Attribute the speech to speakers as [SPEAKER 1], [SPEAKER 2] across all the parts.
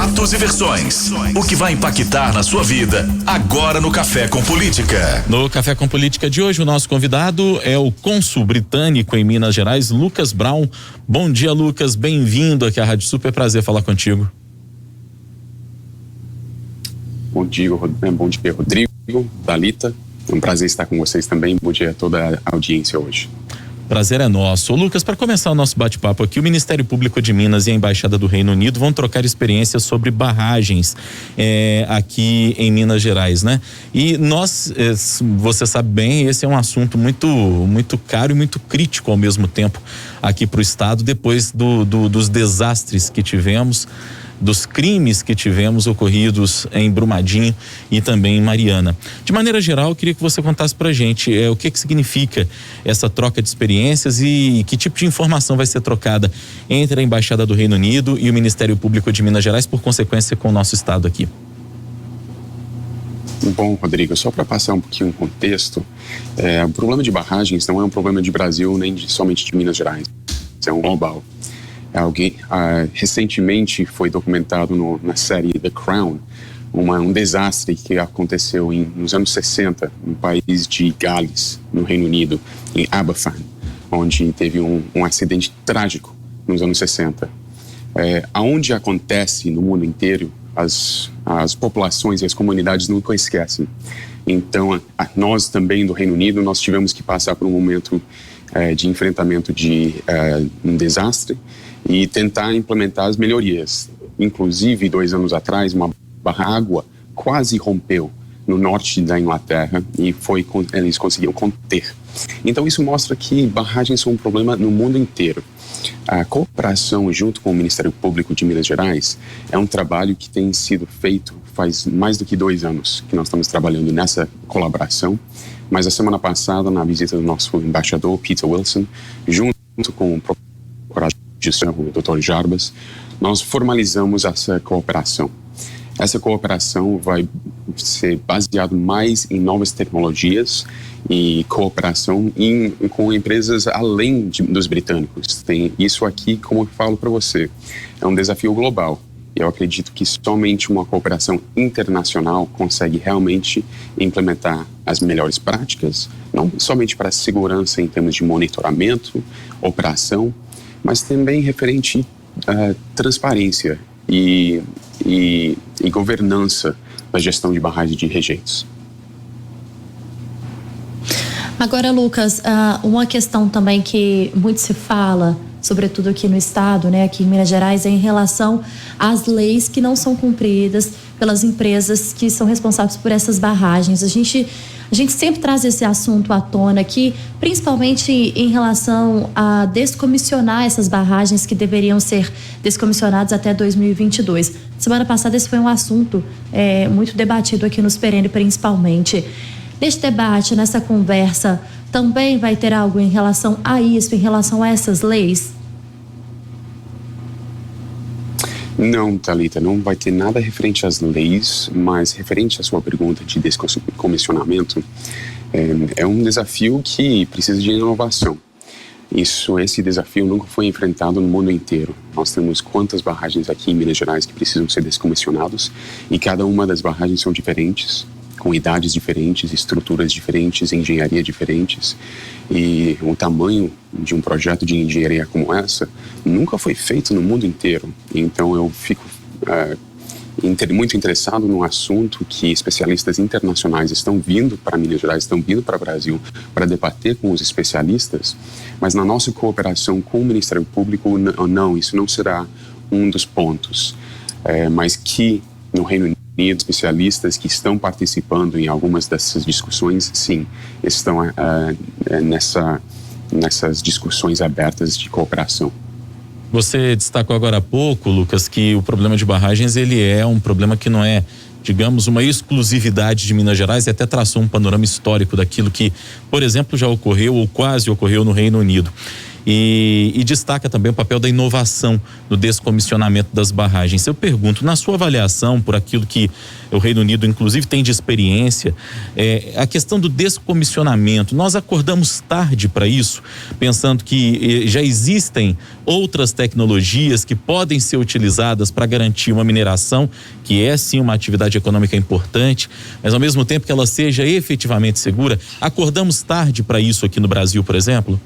[SPEAKER 1] fatos e versões. O que vai impactar na sua vida agora no Café com Política.
[SPEAKER 2] No Café com Política de hoje, o nosso convidado é o cônsul britânico em Minas Gerais, Lucas Brown. Bom dia, Lucas. Bem-vindo aqui à Rádio Super. Prazer falar contigo.
[SPEAKER 3] Bom dia, Rodrigo, Thalita. É um prazer estar com vocês também. Bom dia a toda a audiência hoje.
[SPEAKER 2] Prazer é nosso. Ô, Lucas, para começar o nosso bate-papo aqui, o Ministério Público de Minas e a Embaixada do Reino Unido vão trocar experiências sobre barragens aqui em Minas Gerais, né? E nós, você sabe bem, esse é um assunto muito caro e muito crítico ao mesmo tempo aqui para o estado, depois dos desastres que tivemos, dos crimes que tivemos ocorridos em Brumadinho e também em Mariana. De maneira geral, eu queria que você contasse pra gente o que significa essa troca de experiências e que tipo de informação vai ser trocada entre a Embaixada do Reino Unido e o Ministério Público de Minas Gerais, por consequência com o nosso estado aqui.
[SPEAKER 3] Bom, Rodrigo, só para passar um pouquinho o contexto, o problema de barragens não é um problema de Brasil nem somente de Minas Gerais, é um global. Recentemente foi documentado na série The Crown um desastre que aconteceu nos anos 60 no país de Gales, no Reino Unido, em Aberfan, onde teve um acidente trágico nos anos 60. Aonde acontece no mundo inteiro, as populações e as comunidades nunca esquecem. Então, nós também do Reino Unido, nós tivemos que passar por um momento de enfrentamento de um desastre e tentar implementar as melhorias. Inclusive, 2 anos atrás, uma água quase rompeu no norte da Inglaterra e eles conseguiram conter. Então, isso mostra que barragens são um problema no mundo inteiro. A cooperação junto com o Ministério Público de Minas Gerais é um trabalho que tem sido feito faz mais do que 2 anos que nós estamos trabalhando nessa colaboração. Mas a semana passada, na visita do nosso embaixador, Peter Wilson, junto com o procurador de justiça, o Dr. Jarbas, nós formalizamos essa cooperação. Essa cooperação vai ser baseada mais em novas tecnologias e cooperação com empresas além dos britânicos. Isso aqui, como eu falo para você, é um desafio global. Eu acredito que somente uma cooperação internacional consegue realmente implementar as melhores práticas, não somente para a segurança em termos de monitoramento, operação, mas também referente à transparência e governança da gestão de barragens de rejeitos.
[SPEAKER 4] Agora, Lucas, uma questão também que muito se fala, sobretudo aqui no estado, né, aqui em Minas Gerais, é em relação às leis que não são cumpridas pelas empresas que são responsáveis por essas barragens. A gente sempre traz esse assunto à tona aqui, principalmente em relação a descomissionar essas barragens que deveriam ser descomissionadas até 2022. Semana passada esse foi um assunto muito debatido aqui nos Perene, principalmente. Neste debate, nessa conversa, também vai ter algo em relação a isso, em relação a essas leis?
[SPEAKER 3] Não, Thalita, não vai ter nada referente às leis, mas referente à sua pergunta de descomissionamento, é um desafio que precisa de inovação. Esse desafio nunca foi enfrentado no mundo inteiro. Nós temos quantas barragens aqui em Minas Gerais que precisam ser descomissionadas e cada uma das barragens são diferentes, com idades diferentes, estruturas diferentes, engenharia diferentes, e o tamanho de um projeto de engenharia como essa nunca foi feito no mundo inteiro. Então eu fico muito interessado no assunto que especialistas internacionais estão vindo para Minas Gerais, estão vindo para o Brasil para debater com os especialistas, mas na nossa cooperação com o Ministério Público, não, isso não será um dos pontos, mas que no Reino Unido, especialistas que estão participando em algumas dessas discussões, sim, estão nessas discussões abertas de cooperação.
[SPEAKER 2] Você destacou agora há pouco, Lucas, que o problema de barragens ele é um problema que não é, digamos, uma exclusividade de Minas Gerais, e até traçou um panorama histórico daquilo que, por exemplo, já ocorreu ou quase ocorreu no Reino Unido. e destaca também o papel da inovação no descomissionamento das barragens. Eu pergunto, na sua avaliação, por aquilo que o Reino Unido inclusive tem de experiência, a questão do descomissionamento, nós acordamos tarde para isso, pensando que já existem outras tecnologias que podem ser utilizadas para garantir uma mineração, que é sim uma atividade econômica importante, mas ao mesmo tempo que ela seja efetivamente segura. Acordamos tarde para isso aqui no Brasil, por exemplo?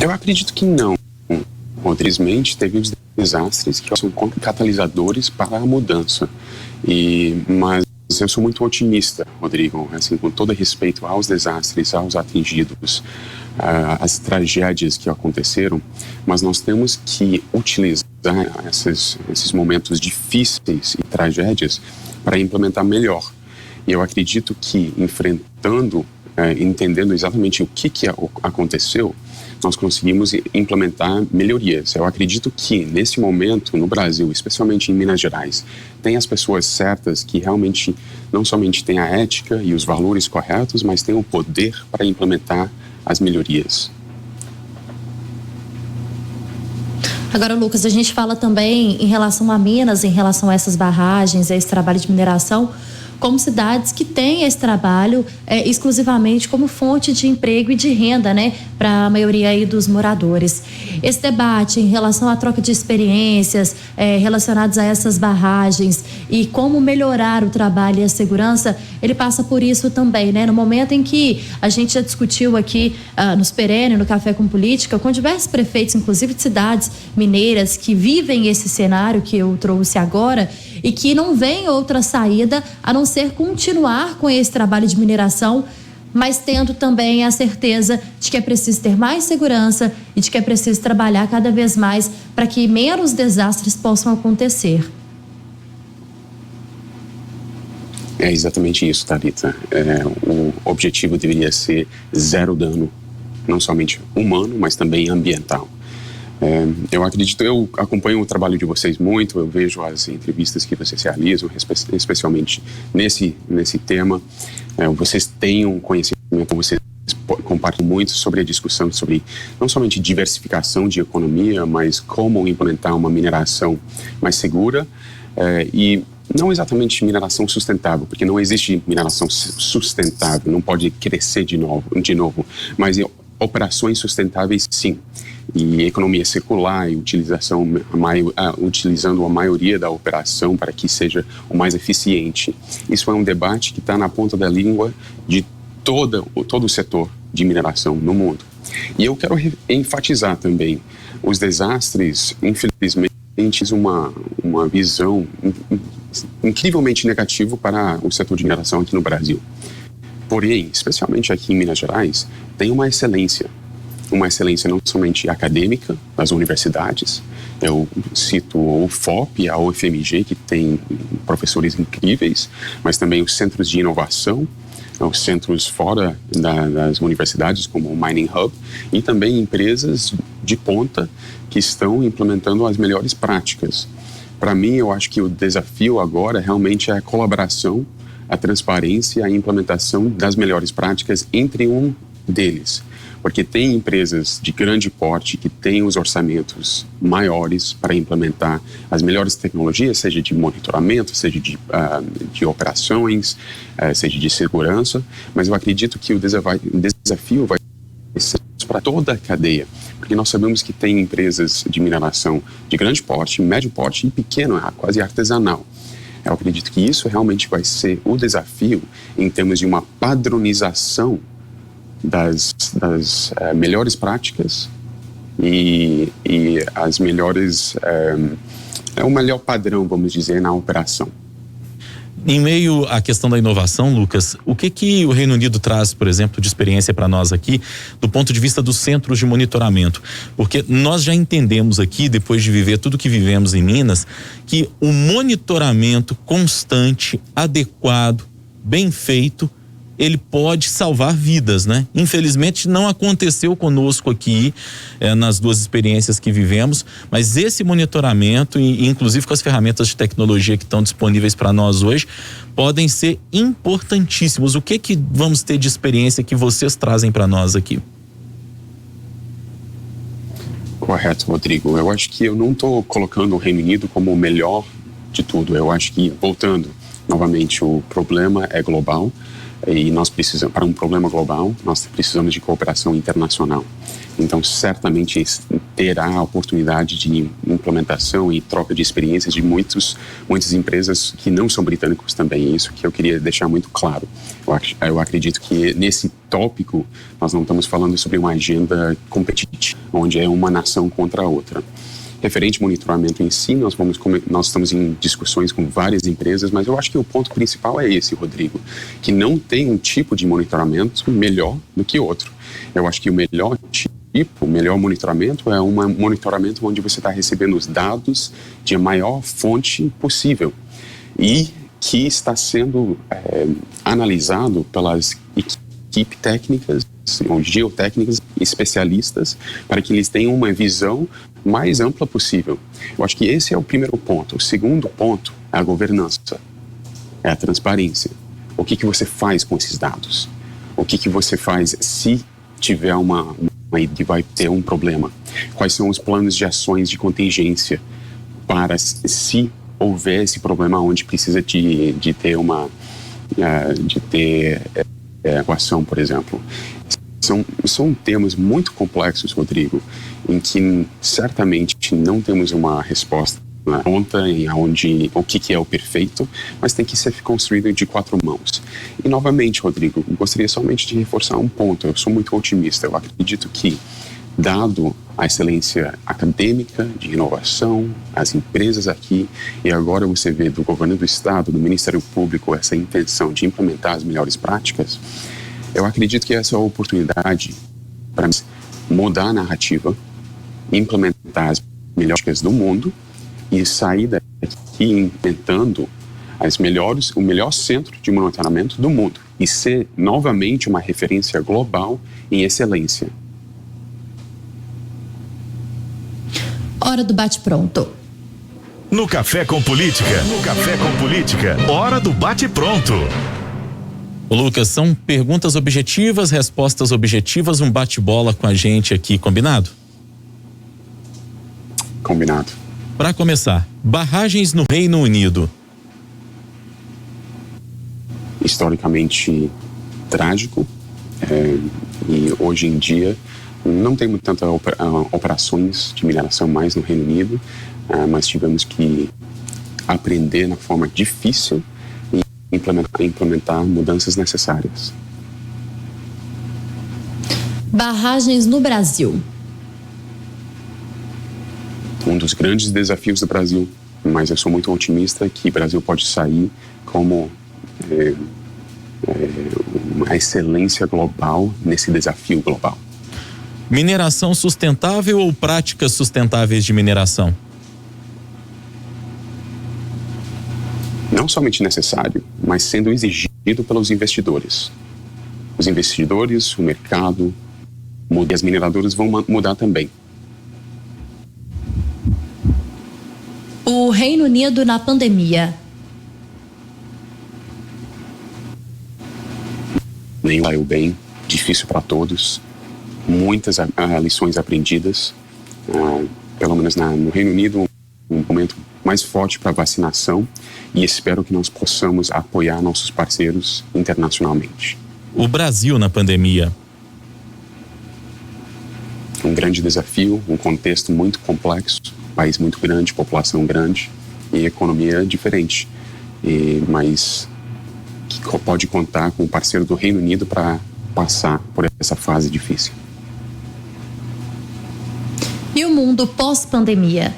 [SPEAKER 3] Eu acredito que não. Infelizmente, teve os desastres que são catalisadores para a mudança. Mas eu sou muito otimista, Rodrigo, assim, com todo respeito aos desastres, aos atingidos, às tragédias que aconteceram, mas nós temos que utilizar esses momentos difíceis e tragédias para implementar melhor. E eu acredito que enfrentando, entendendo exatamente o que aconteceu, nós conseguimos implementar melhorias. Eu acredito que, nesse momento, no Brasil, especialmente em Minas Gerais, tem as pessoas certas que realmente não somente têm a ética e os valores corretos, mas têm o poder para implementar as melhorias.
[SPEAKER 4] Agora, Lucas, a gente fala também em relação a Minas, em relação a essas barragens, a esse trabalho de mineração, como cidades que têm esse trabalho exclusivamente como fonte de emprego e de renda, né, para a maioria aí dos moradores. Esse debate em relação à troca de experiências relacionadas a essas barragens e como melhorar o trabalho e a segurança, ele passa por isso também, né? No momento em que a gente já discutiu aqui nos Perene, no Café com Política, com diversos prefeitos, inclusive de cidades mineiras, que vivem esse cenário que eu trouxe agora e que não vem outra saída a não ser continuar com esse trabalho de mineração, mas tendo também a certeza de que é preciso ter mais segurança e de que é preciso trabalhar cada vez mais para que menos desastres possam acontecer.
[SPEAKER 3] É exatamente isso, Thalita. O objetivo deveria ser zero dano, não somente humano, mas também ambiental. Eu acompanho o trabalho de vocês muito, eu vejo as entrevistas que vocês realizam, especialmente nesse tema. Vocês têm um conhecimento, vocês compartilham muito sobre a discussão sobre não somente diversificação de economia, mas como implementar uma mineração mais segura e não exatamente mineração sustentável, porque não existe mineração sustentável, não pode crescer de novo, mas operações sustentáveis sim. E economia circular e utilizando a maioria da operação para que seja o mais eficiente. Isso é um debate que está na ponta da língua de todo o setor de mineração no mundo. E eu quero enfatizar também, os desastres, infelizmente, uma visão incrivelmente negativa para o setor de mineração aqui no Brasil. Porém, especialmente aqui em Minas Gerais, tem uma excelência não somente acadêmica das universidades. Eu cito o UFOP, a UFMG, que tem professores incríveis, mas também os centros de inovação, os centros fora das universidades, como o Mining Hub, e também empresas de ponta que estão implementando as melhores práticas. Para mim, eu acho que o desafio agora realmente é a colaboração, a transparência, a implementação das melhores práticas entre um deles. Porque tem empresas de grande porte que têm os orçamentos maiores para implementar as melhores tecnologias, seja de monitoramento, seja de operações, seja de segurança, mas eu acredito que o desafio vai ser para toda a cadeia, porque nós sabemos que tem empresas de mineração de grande porte, médio porte e pequeno, quase artesanal. Eu acredito que isso realmente vai ser o desafio em termos de uma padronização das melhores práticas e as melhores, o melhor padrão, vamos dizer, na operação.
[SPEAKER 2] Em meio à questão da inovação, Lucas, o que o Reino Unido traz, por exemplo, de experiência para nós aqui, do ponto de vista dos centros de monitoramento? Porque nós já entendemos aqui, depois de viver tudo que vivemos em Minas, que o monitoramento constante, adequado, bem feito, ele pode salvar vidas, né? Infelizmente não aconteceu conosco aqui nas 2 experiências que vivemos, mas esse monitoramento e inclusive com as ferramentas de tecnologia que estão disponíveis para nós hoje podem ser importantíssimos. O que vamos ter de experiência que vocês trazem para nós aqui?
[SPEAKER 3] Correto, Rodrigo. Eu acho que eu não estou colocando o Reino Unido como o melhor de tudo. Eu acho que, voltando novamente, o problema é global. E nós precisamos, para um problema global, nós precisamos de cooperação internacional. Então, certamente terá a oportunidade de implementação e troca de experiências de muitas empresas que não são britânicos também. Isso que eu queria deixar muito claro. Eu acredito que nesse tópico nós não estamos falando sobre uma agenda competitiva, onde é uma nação contra a outra. Referente ao monitoramento em si, nós estamos em discussões com várias empresas, mas eu acho que o ponto principal é esse, Rodrigo, que não tem um tipo de monitoramento melhor do que outro. Eu acho que o melhor monitoramento é um monitoramento onde você está recebendo os dados de a maior fonte possível e que está sendo analisado pelas equipes técnicas, geotécnicas, especialistas, para que eles tenham uma visão mais ampla possível. Eu acho que esse é o primeiro ponto. O segundo ponto é a governança, é a transparência. O que você faz com esses dados? O que você faz se tiver que vai ter um problema? Quais são os planos de ações de contingência para se houver esse problema onde precisa de ter equação, por exemplo? São temas muito complexos, Rodrigo, em que certamente não temos uma resposta pronta em o que é o perfeito, mas tem que ser construído de 4 mãos. E novamente, Rodrigo, gostaria somente de reforçar um ponto. Eu sou muito otimista. Eu acredito que, dado a excelência acadêmica, de inovação, as empresas aqui, e agora você vê do governo do estado, do Ministério Público, essa intenção de implementar as melhores práticas, eu acredito que essa é a oportunidade para mudar a narrativa, implementar as melhores práticas do mundo e sair daqui implementando o melhor centro de monitoramento do mundo e ser novamente uma referência global em excelência.
[SPEAKER 4] Hora do bate-pronto.
[SPEAKER 1] No Café com Política, hora do bate-pronto.
[SPEAKER 2] Lucas, são perguntas objetivas, respostas objetivas, um bate-bola com a gente aqui, combinado?
[SPEAKER 3] Combinado.
[SPEAKER 2] Para começar, barragens no Reino Unido.
[SPEAKER 3] Historicamente trágico, e hoje em dia não tem tantas operações de mineração mais no Reino Unido, mas tivemos que aprender na forma difícil implementar mudanças necessárias.
[SPEAKER 4] Barragens no Brasil.
[SPEAKER 3] Um dos grandes desafios do Brasil, mas eu sou muito otimista que o Brasil pode sair como uma excelência global nesse desafio global.
[SPEAKER 2] Mineração sustentável ou práticas sustentáveis de mineração?
[SPEAKER 3] Não somente necessário, mas sendo exigido pelos investidores. Os investidores, o mercado, as mineradoras vão mudar também.
[SPEAKER 4] O Reino Unido na pandemia.
[SPEAKER 3] Nem saiu bem, difícil para todos, muitas lições aprendidas, pelo menos no Reino Unido, um momento mais forte para vacinação, e espero que nós possamos apoiar nossos parceiros internacionalmente.
[SPEAKER 2] O Brasil na pandemia.
[SPEAKER 3] Um grande desafio, um contexto muito complexo, país muito grande, população grande e economia diferente, mas que pode contar com o parceiro do Reino Unido para passar por essa fase difícil.
[SPEAKER 4] E o mundo pós-pandemia?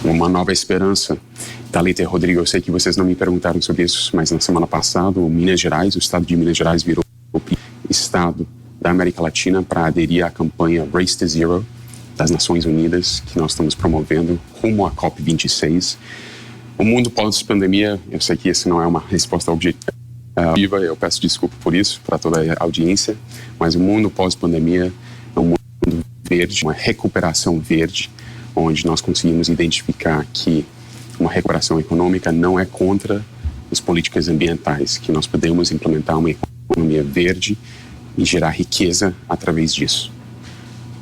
[SPEAKER 3] Uma nova esperança. Thalita e Rodrigo, eu sei que vocês não me perguntaram sobre isso, mas na semana passada o estado de Minas Gerais virou o estado da América Latina para aderir à campanha Race to Zero das Nações Unidas, que nós estamos promovendo rumo à COP26, O mundo pós-pandemia, eu sei que essa não é uma resposta objetiva, eu peço desculpa por isso, para toda a audiência, mas o mundo pós-pandemia é um mundo verde, uma recuperação verde, onde nós conseguimos identificar que uma recuperação econômica não é contra as políticas ambientais, que nós podemos implementar uma economia verde e gerar riqueza através disso.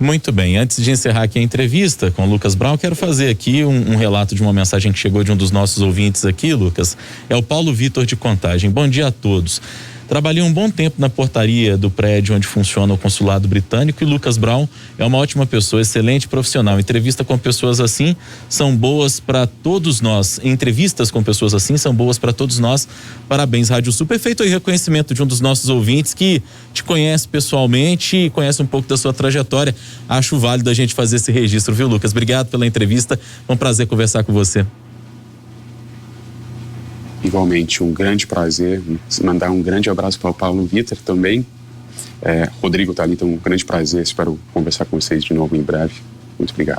[SPEAKER 2] Muito bem, antes de encerrar aqui a entrevista com o Lucas Brown, quero fazer aqui um relato de uma mensagem que chegou de um dos nossos ouvintes aqui, Lucas. É o Paulo Vitor de Contagem. Bom dia a todos. Trabalhei um bom tempo na portaria do prédio onde funciona o consulado britânico e Lucas Brown é uma ótima pessoa, excelente profissional. Entrevista com pessoas assim são boas para todos nós. Entrevistas com pessoas assim são boas para todos nós. Parabéns, Rádio Sul. Perfeito aí reconhecimento de um dos nossos ouvintes que te conhece pessoalmente e conhece um pouco da sua trajetória. Acho válido a gente fazer esse registro, viu, Lucas? Obrigado pela entrevista. Foi um prazer conversar com você.
[SPEAKER 3] Igualmente, um grande prazer, mandar um grande abraço para o Paulo Vitor também. Rodrigo está ali, então um grande prazer, espero conversar com vocês de novo em breve. Muito obrigado.